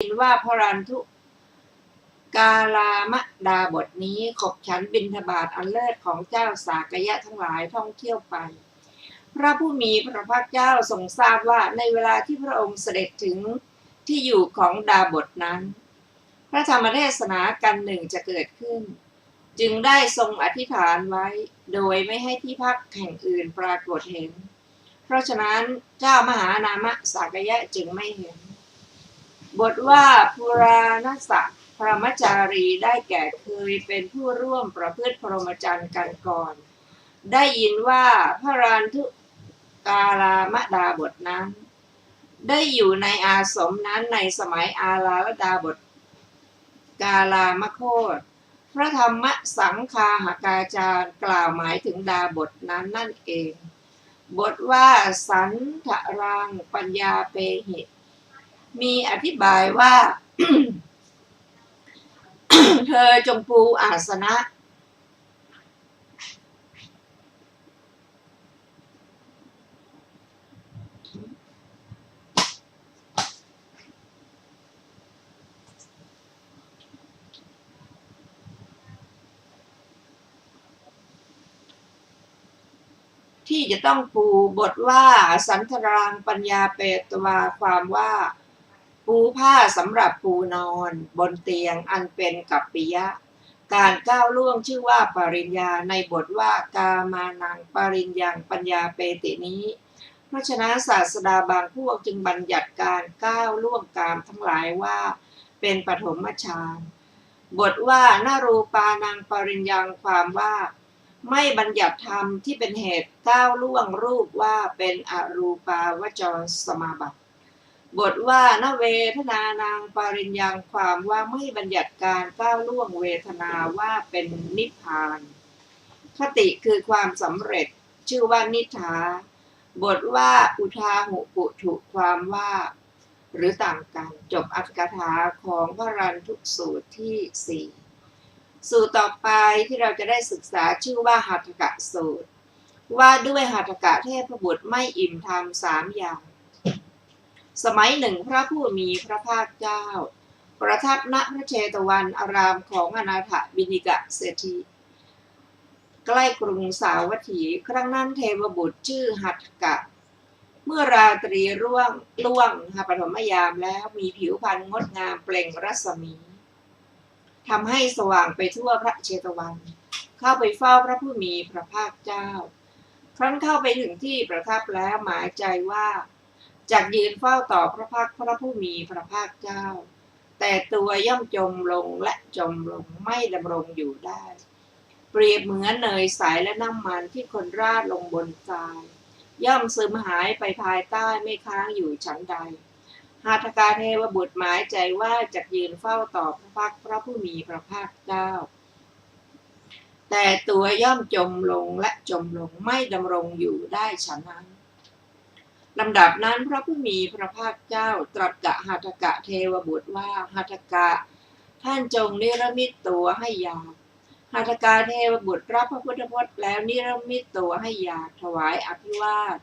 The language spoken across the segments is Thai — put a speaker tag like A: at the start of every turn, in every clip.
A: ยินว่าพระรันทุกาลามดาบทนี้ขบฉันบิณฑบาตอันเลิศของเจ้าสากยะทั้งหลายท่องเที่ยวไปพระผู้มีพระภาคเจ้าทรงทราบว่าในเวลาที่พระองค์เสด็จถึงที่อยู่ของดาบทนั้นพระธรรมเทศนากันหนึ่งจะเกิดขึ้นจึงได้ทรงอธิษฐานไว้โดยไม่ให้ที่พักแห่งอื่นปรากฏเห็นเพราะฉะนั้นเจ้ามหานามสากยะจึงไม่เห็นบทว่าปุราณสักพรหมจารีได้แก่เคยเป็นผู้ร่วมประพฤติพรหมจรรย์กันก่อนได้ยินว่าพระรันทุกาลามดาบทนั้นได้อยู่ในอาสมนั้นในสมัยอาลาลดาบทกาลามโคตพระธรรมสังคาหกาจารย์กล่าวหมายถึงดาบทนั้นนั่นเองบทว่าสันทรังปัญญาเปหิมีอธิบายว่า เธอจงปูอาสนะที่จะต้องปูบทว่าสันทรังปัญญาเปตวาความว่าปูผ้าสำหรับปูนอนบนเตียงอันเป็นกัปปิยะการก้าวล่วงชื่อว่าปริญญาในบทว่ากามานังปริญญังปัญญาเปตินี้เพราะฉะนั้นศาสดาบางพวกจึงบัญญัติการก้าวล่วงกามทั้งหลายว่าเป็นปฐมฌานบทว่านรูปานังปริญญังความว่าไม่บัญญัติธรรมที่เป็นเหตุก้าวล่วงรูปว่าเป็นอรูปาวจรสมาบัติบทว่านเวทนานังปริญญังความว่าไม่บัญญัติการก้าวล่วงเวทนาว่าเป็นนิพพานคติคือความสำเร็จชื่อว่านิทาบทว่าอุทาหุปุถุความว่าหรือต่างกันจบอัตถกถาของพระรันทุกสูตรที่4สูตรต่อไปที่เราจะได้ศึกษาชื่อว่าหัตถกสูตรว่าด้วยหัตถกเทพบุตรไม่อิ่มธรรม3อย่างสมัยหนึ่งพระผู้มีพระภาคเจ้าประทับณพระเชตวันอารามของอนาถบิณฑิกเศรษฐีใกล้กรุงสาวัตถีครั้งนั้นเทวบุตรชื่อหัตถกะเมื่อราตรีล่วงปฐมยามแล้วมีผิวพรรณงดงามเปล่งรัศมีทำให้สว่างไปทั่วพระเชตวันเข้าไปเฝ้าพระผู้มีพระภาคเจ้าครั้นเข้าไปถึงที่ประทับแล้วหมายใจว่าจักยืนเฝ้าต่อพระพักพระผู้มีพระภาคเจ้าแต่ตัวย่อมจมลงและจมลงไม่ดำรงอยู่ได้เปรียบเหมือนเนยใสและน้ำมันที่คนราดลงบนทรายย่อมซึมหายไปภายใต้ไม่ค้างอยู่ฉันใดหัตถกเทวบุตรหมายใจว่าจักยืนเฝ้าต่อพระพักพระผู้มีพระภาคเจ้าแต่ตัวย่อมจมลงและจมลงไม่ดำรงอยู่ได้ฉะนั้นลำดับนั้นพระผู้มีพระภาคเจ้าตรัสกับหัตถกเทวบุตรว่าหัตถกะท่านจงนิรมิตตัวให้ยาวหัตถกเทวบุตรรับพระพุทธพจน์แล้วนิรมิตตัวให้ยาวถวายอภิวาท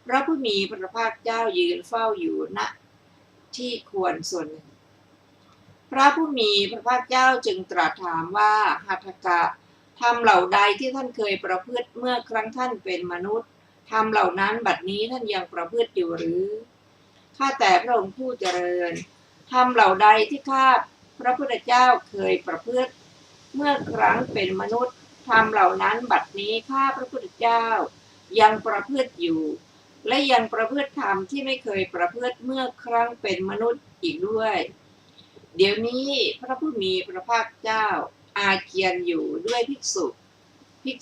A: พระผู้มีพระภาคเจ้ายืนเฝ้าอยู่ณที่ควรส่วนหนึ่งพระผู้มีพระภาคเจ้าจึงตรัสถามว่าหัตถกะธรรมเหล่าใดที่ท่านเคยประพฤติเมื่อครั้งท่านเป็นมนุษย์ธรรมเหล่านั้นบัดนี้ท่านยังประพฤติอยู่หรือข้าแต่พระองค์ผู้เจริญธรรมเหล่าใดที่ข้าพระพุทธเจ้าเคยประพฤติเมื่อครั้งเป็นมนุษย์ธรรมเหล่านั้นบัดนี้ข้าพระพุทธเจ้ายังประพฤติอยู่และยังประพฤติธรรมที่ไม่เคยประพฤติเมื่อครั้งเป็นมนุษย์อีกด้วยเดี๋ยวนี้พระผู้มีพระภาคเจ้าอาเกียนอยู่ด้วยภิก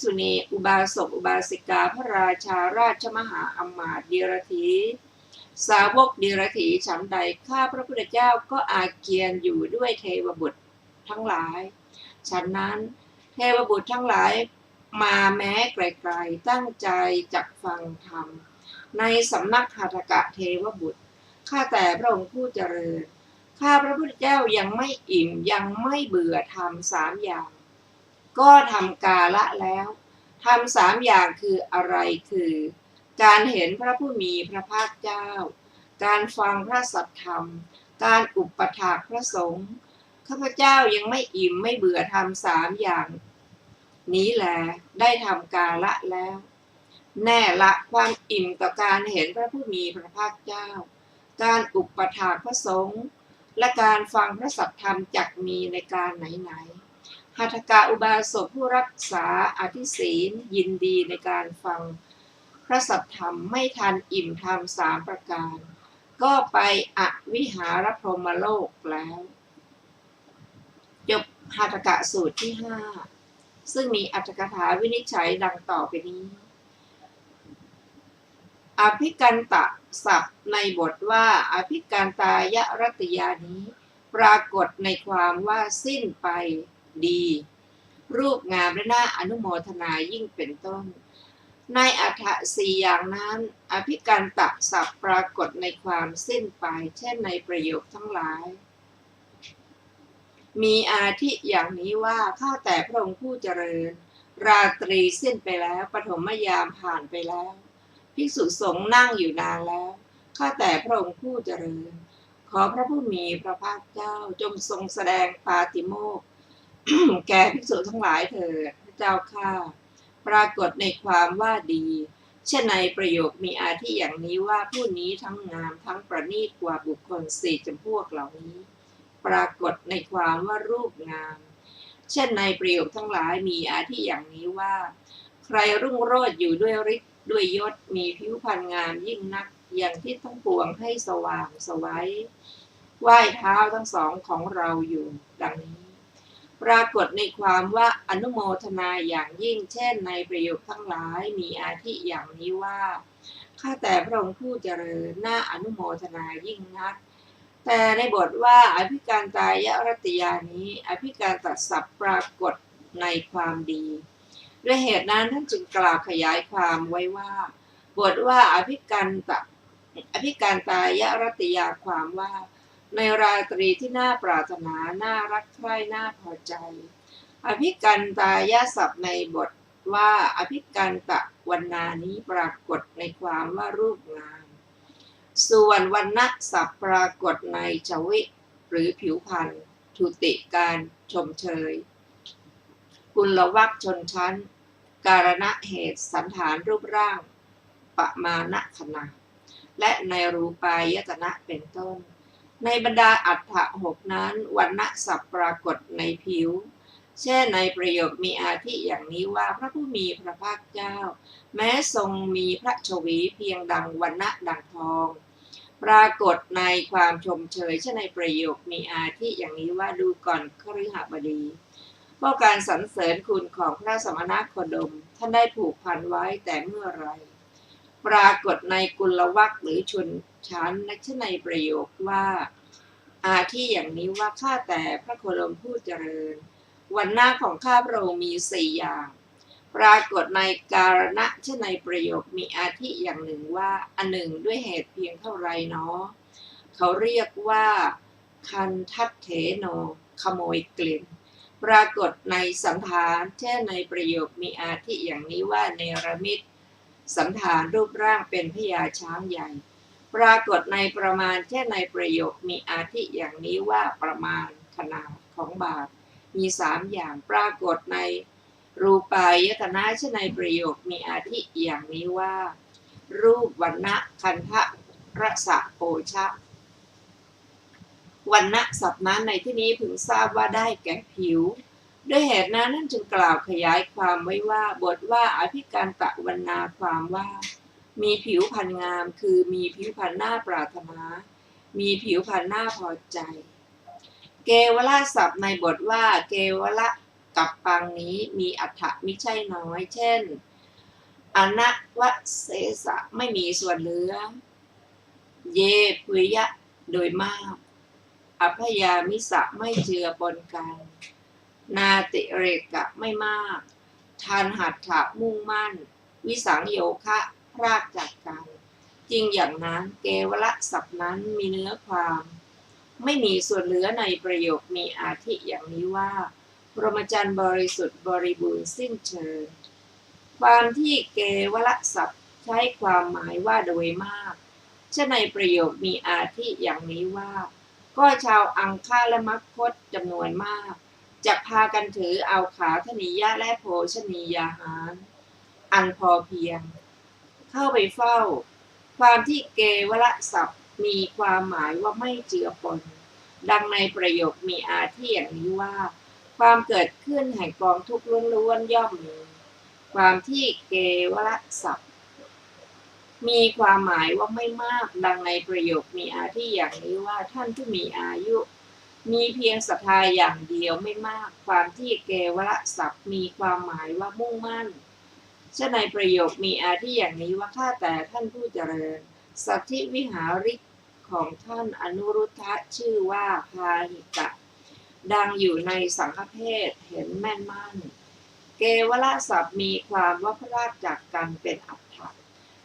A: ษุณีอุบาสกอุบาสิกาพระราชาราชมหาอมาตย์เดียรถีสาวกเดียรถีฉันใดข้าพระพุทธเจ้าก็อาเกียนอยู่ด้วยเทวบุตรทั้งหลายฉันนั้นเทวบุตรทั้งหลายมาแม้ไกลๆตั้งใจจักฟังธรรมในสำนักหัตถกเทวบุตรข้าแต่พระองค์ผู้เจริญข้าพระพุทธเจ้ายังไม่อิ่มยังไม่เบื่อธรรม3อย่างก็ทำกาละแล้วทำ3อย่างคืออะไรคือการเห็นพระผู้มีพระภาคเจ้าการฟังพระสัทธรรม การอุปถากพระสงฆ์ข้าพเจ้ายังไม่อิ่มไม่เบื่อทำ3 อย่างนี้แลได้ทำกาละแล้ว แน่ละความอิ่มต่อการเห็นพระผู้มีพระภาคเจ้า การอุปถากพระสงฆ์และการฟังพระสัทธรรมจักมีในการไหนๆหัตถกาอุบาสกผู้รักษาอธิศีลยินดีในการฟังพระสัทธรรมไม่ทันอิ่มธรรม3 ประการ ก็ไปอวิหารพรหมโลกแล้วจบหัตถกะสูตรที่ 5ซึ่งมีอรรถกถาวินิจฉัยดังต่อไปนี้อภิกันตะศัพท์ในบทว่าอภิกันตายรัตยานี้ปรากฏในความว่าสิ้นไปดีรูปงามและน่าอนุโมทนายิ่งเป็นต้นในอรรถ4 อย่างนั้นอภิกันตะศัพท์ปรากฏในความสิ้นไปเช่นในประโยคทั้งหลายมีอาทิอย่างนี้ว่าข้าแต่พระองค์ผู้เจริญราตรีสิ้นไปแล้วปฐมยามผ่านไปแล้วภิกษุสงฆ์นั่งอยู่นานแล้วข้าแต่พระองค์ผู้เจริญขอพระผู้มีพระภาคเจ้าจงทรงแสดงปาติโมกข์ แก่ภิกษุทั้งหลายเถิดพระเจ้าข้าปรากฏในความว่าดีเช่นในประโยคมีอาทิอย่างนี้ว่าผู้นี้ทั้งงามทั้งประณีตกว่าบุคคล4 จำพวกเหล่านี้ปรากฏในความว่ารูปงามเช่นในประโยคทั้งหลายมีอาทิอย่างนี้ว่าใครรุ่งโรจน์อยู่ด้วยฤทธิ์ด้วยยศมีผิวพรรณงามยิ่งนักอย่างที่ทั้งปวงให้สว่างไสวไหว้เท้าทั้งสองของเราอยู่ดังนี้ปรากฏในความว่าอนุโมทนาอย่างยิ่งเช่นในประโยคทั้งหลายมีอาทิอย่างนี้ว่าข้าแต่พระองค์ผู้เจริญน่าอนุโมทนายิ่งนักแต่ในบทว่าอภิการตายรัตยานี้อภิการตศัพท์ปรากฏในความดีด้วยเหตุนั้นท่านจึงกล่าวขยายความไว้ว่าบทว่าอภิการตายรัตยาความว่าในราตรีที่น่าปรารถนาน่ารักใคร่น่าพอใจอภิกันตายศัพท์ในบทว่าอภิกันตะวรรณานี้ปรากฏในความว่ารูปงามส่วนวรรณะศัพท์ปรากฏในชวิหรือผิวพรรณทุติการชมเชยกุลวักชนชั้นการณะเหตุสันฐานรูปร่างปมาณขนาดและในรูปายตนะเป็นต้นในบรรดาอัฏฐะ6นั้นวรรณะศัพท์ปรากฏในผิวเช่นในประโยคมีอาทิอย่างนี้ว่าพระผู้มีพระภาคเจ้าแม้ทรงมีพระชวีเพียงดังวรรณะดังทองปรากฏในความชมเชยเช่นในประโยคมีอาทิอย่างนี้ว่าดูก่อนคฤหบดีเพราะการสรรเสริญคุณของพระสมณโคดมท่านได้ผูกพันไว้แต่เมื่อไรปรากฏในกุลวรรคหรือชนชั้นในประโยคว่าอาทิอย่างนี้ว่าข้าแต่พระโคดมผู้เจริญวรรณะของข้าพระองค์มี4 อย่างปรากฏในการณะเช่นในประโยคมีอาทิอย่างหนึ่งว่าอันหนึ่งด้วยเหตุเพียงเท่าไรเนาะเขาเรียกว่าคันทัตเถโนขโมยกลิ่นปรากฏในสันฐานเช่นในประโยคมีอาทิอย่างนี้ว่าเนรมิตสันฐานรูปร่างเป็นพญาช้างใหญ่ปรากฏในประมาณเช่นในประโยคมีอาทิอย่างนี้ว่าประมาณขนาดของบาทมี3 อย่างปรากฏในรูปายตนะเช่นในประโยคมีอาทิอย่างนี้ว่ารูปวรรณะคันทะรสะโภชะวรรณะศัพท์นั้นในที่นี้พึงทราบว่าได้แก่ผิวด้วยเหตุนั้นท่านจึงกล่าวขยายความไว้ว่าบทว่าอภิการตะวรรณาความว่ามีผิวพรรณงามคือมีผิวพรรณน่าปรารถนามีผิวพรรณน่าพอใจเกวละศัพท์ในบทว่าเกวละกับปังนี้มีอรรถะมิใช่น้อยเช่นอนะวะเสสะไม่มีส่วนเหลือเยปุยะโดยมากอัพยามิสะไม่เจือปนกันนาติเรกะไม่มากทานหัตถะมุ่งมั่นวิสังโยคะพรากจากกันจริงอย่างนั้นเกวละศัพท์นั้นมีเนื้อความไม่มีส่วนเหลือในประโยคมีอาทิอย่างนี้ว่าพรหมจรรย์บริสุทธิ์บริบูรณ์สิ้นเชิงความที่เกวละศัพท์ใช้ความหมายว่าโดยมากเช่นในประโยคมีอาทิอย่างนี้ว่า ก็ชาวอังค่าและมัคคธจำนวนมากจะพากันถือเอาขาธนิยะและโภชนียาหารอันพอเพียงเข้าไปเฝ้าความที่เกวละศัพท์มีความหมายว่าไม่เจือปนดังในประโยคมีอาที่อย่างนี้ว่าความเกิดขึ้นแห่งกองทุกข์ล้วนๆย่อมมีความที่เกวละศัพท์มีความหมายว่าไม่มากดังในประโยคมีอาที่อย่างนี้ว่าท่านผู้มีอายุมีเพียงศรัทธาอย่างเดียวไม่มากความที่เกวละศัพท์มีความหมายว่ามุ่งมั่นฉะในประโยคมีอาที่อย่างนี้ว่าข้าแต่ท่านผู้เจริญสัทธิวิหาริกของท่านอนุรุทธะชื่อว่าพาหิกะดังอยู่ในสังฆเพศเห็นแม่นมั่นเกวละศัพท์มีความว่าพรากจากกันเป็นอัตถะ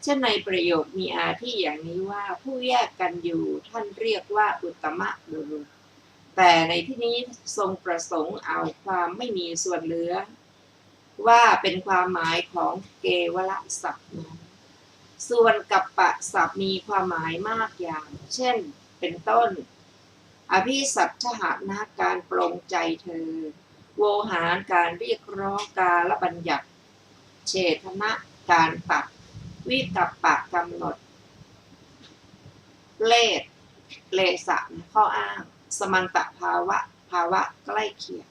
A: เช่นในประโยคมีอาที่อย่างนี้ว่าผู้แยกกันอยู่ท่านเรียกว่าอุตตมะบุรุษแต่ในที่นี้ทรงประสงค์เอาความไม่มีส่วนเหลือว่าเป็นความหมายของเกวละศัพท์นั้นส่วนกัปปะศัพท์มีความหมายมากอย่างเช่นเป็นต้นอภิสัชหะนะการปลงใจเธอโวหารการเรียกร้องการละบัญญัติเฉทนะการตัดวิกัปปะกำหนดเลสะข้ออ้างสมันตภาวะใกล้เคียง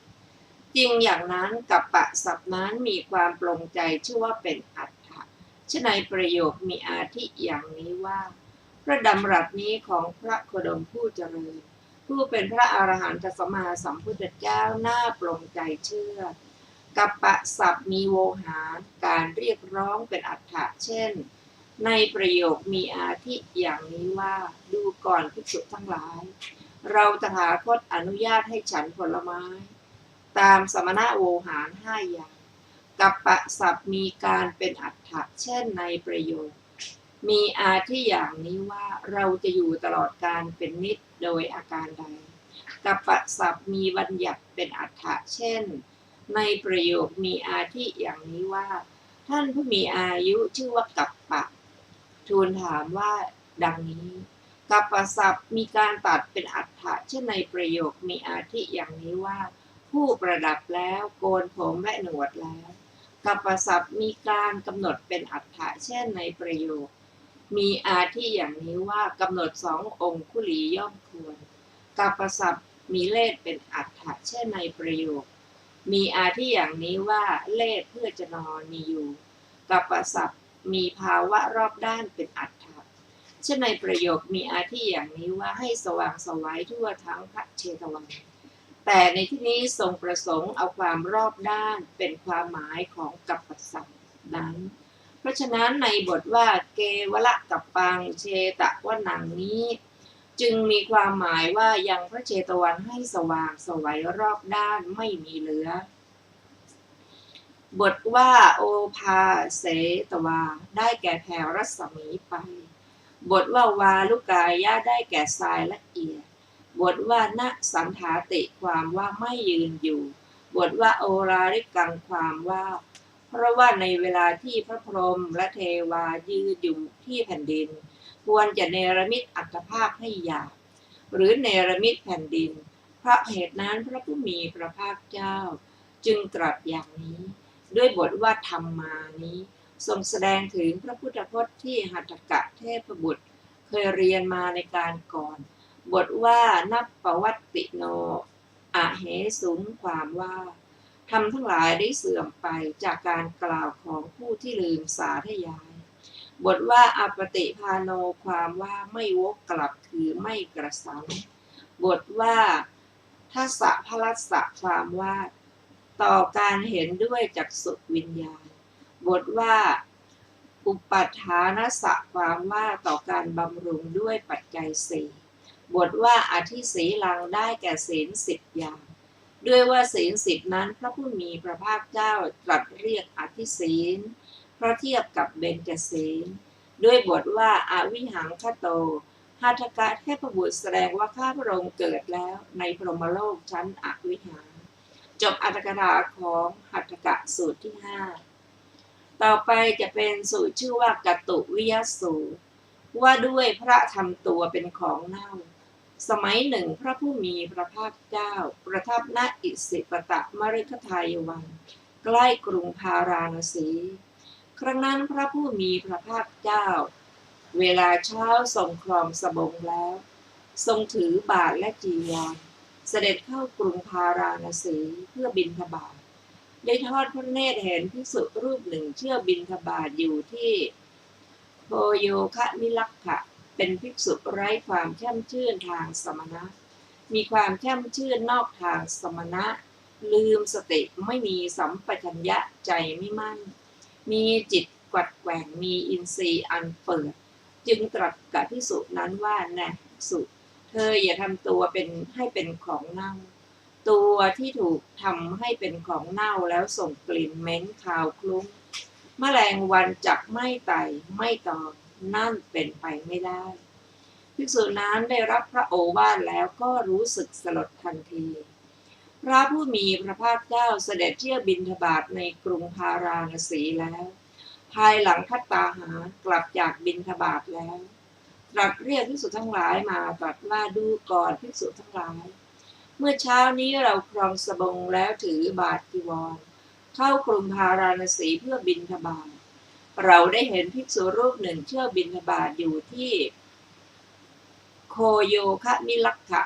A: จริงอย่างนั้นกัปปะศัพท์นั้นมีความปลงใจชื่อว่าเป็นอัตถะฉะในประโยคมีอาทิอย่างนี้ว่าพระดำรัสนี้ของพระโคดมผู้เจริญผู้เป็นพระอรหันตสัมมาสัมพุทธเจ้าน่าปลงใจเชื่อกัปปะศัพท์มีโวหารการเรียกร้องเป็นอัตถะเช่นในประโยคมีอาทิอย่างนี้ว่าดูก่อนภิกษุทั้งหลายเราตถาคตอนุญาตให้ฉันผลไม้ตามสมณะโวหาร5อย่างกัปปะศัพท์มีการเป็นอัตถะเช่นในประโยคมีอาทิอย่างนี้ว่าเราจะอยู่ตลอดกาลเป็นนิจโดยอาการใดกัปปะศัพท์มีบัญญัติเป็นอัตถะเช่นในประโยคมีอาทิอย่างนี้ว่าท่านผู้มีอายุชื่อว่ากัปปะทูลถามว่าดังนี้กัปปะศัพท์มีการตัดเป็นอัตถะเช่นในประโยคมีอาทิอย่างนี้ว่าผู้ประดับแล้วโกนผมและหนวดแล้วกัปปะศัพท์มีการกำหนดเป็นอัตถะเช่นในประโยคมีอาทิอย่างนี้ว่ากำหนด2 องคุลีย่อมควรกัปปะศัพท์มีเลขเป็นอัตถะเช่นในประโยคมีอาทิอย่างนี้ว่าเลขเพื่อจะนอนมีอยู่กัปปะศัพท์มีภาวะรอบด้านเป็นอัตถะเช่นในประโยคมีอาทิอย่างนี้ว่าให้สว่างไสวทั่วทั้งพระเชตวันแต่ในที่นี้ทรงประสงค์เอาความรอบด้านเป็นความหมายของกัปปะศัพท์นั้นเพราะฉะนั้นในบทว่าเกวละกัปปังเชตวนังนี้จึงมีความหมายว่ายังพระเชตวันให้สว่างไสวรอบด้านไม่มีเหลือบทว่าโอภาเสตวาได้แก่แผ่รัศมีไปบทว่าวาลุกายะได้แก่ทรายละเอียดบทว่าณสันถาติความว่าไม่ยืนอยู่บทว่าโอราริกังความว่าเพราะว่าในเวลาที่พระพรหมและเทวายืนอยู่ที่แผ่นดินควรจะเนรมิตอัตภาพให้หยาบหรือเนรมิตแผ่นดินเพราะเหตุนั้นพระผู้มีพระภาคเจ้าจึงตรัสอย่างนี้ด้วยบทว่าธรรมานี้ทรงแสดงถึงพระพุทธพจน์ที่หัตถกะเทพบุตรเคยเรียนมาในการก่อนบทว่านับปวัตติโนอะเหสุงความว่าทำทั้งหลายได้เสื่อมไปจากการกล่าวของผู้ที่ลืมสาธยายบทว่าอปติภาโนความว่าไม่วกกลับคือไม่กระสันบทว่าทัสสะพลัสสะความว่าต่อการเห็นด้วยจักษุวิญญาณบทว่าอุปัฏฐานสะความว่าต่อการบำรุงด้วยปัจจัย4บทว่าอธิศีลังได้แก่ศีล10อย่างด้วยว่าศีล10นั้นพระผู้มีพระภาคเจ้าตรัสเรียกอธิศีลเพราะเทียบกับเบญจศีลด้วยบทว่าอวิหังคโตหัตถกะเทพบุตรแสดงว่าข้าพระองค์เกิดแล้วในพรหมโลกชั้นอวิหังจบอรรถกถาของหัตถกะสูตรที่5ต่อไปจะเป็นสูตรชื่อว่ากตุวิยสูตรว่าด้วยพระทำตัวเป็นของเน่า สมัยหนึ่งพระผู้มีพระภาคเจ้าประทับณอิสิปตมฤคทายวันใกล้กรุงพาราณสี ครั้งนั้นพระผู้มีพระภาคเจ้าเวลาเช้าทรงครองสบงแล้วทรงถือบาตรและจีวรเสด็จเข้ากรุงพาราณสีเพื่อบิณฑบาตได้ทอดพระเนตรเห็นภิกษุรูปหนึ่งเชื่อบิณฑบาตอยู่ที่โพโยคะนิลักขะเป็นภิกษุไร้ความแช่มชื่นทางสมณะมีความแช่มชื่นนอกทางสมณะลืมสติไม่มีสัมปชัญญะใจไม่มั่นมีจิตกวัดแกว่งมีอินทรีย์อันเปิดจึงตรัสกับภิกษุนั้นว่าแน่ภิกษุเธออย่าทำตัวให้เป็นของเน่าตัวที่ถูกทำให้เป็นของเน่าแล้วส่งกลิ่นเหม็นคาวคลุ้งแมลงวันจับไม่ไต่ไม่ตอมนั่นเป็นไปไม่ได้ภิกษุนั้นได้รับพระโอวาทแล้วก็รู้สึกสลดทันทีพระผู้มีพระภาคเจ้าเสด็จเที่ยวบิณฑบาตในกรุงพาราณสีแล้วภายหลังภัตตาหารกลับจากบิณฑบาตแล้วตรัสเรียกภิกษุทั้งหลายมาตรัสว่าดูก่อนภิกษุทั้งหลายเมื่อเช้านี้เราครองสบงแล้วถือบาตรจีวรเข้ากรุงพาราณสีเพื่อบิณฑบาตเราได้เห็นภิกษุรูปหนึ่งเที่ยวบิณฑบาตอยู่ที่โคโยคะนิลักขะ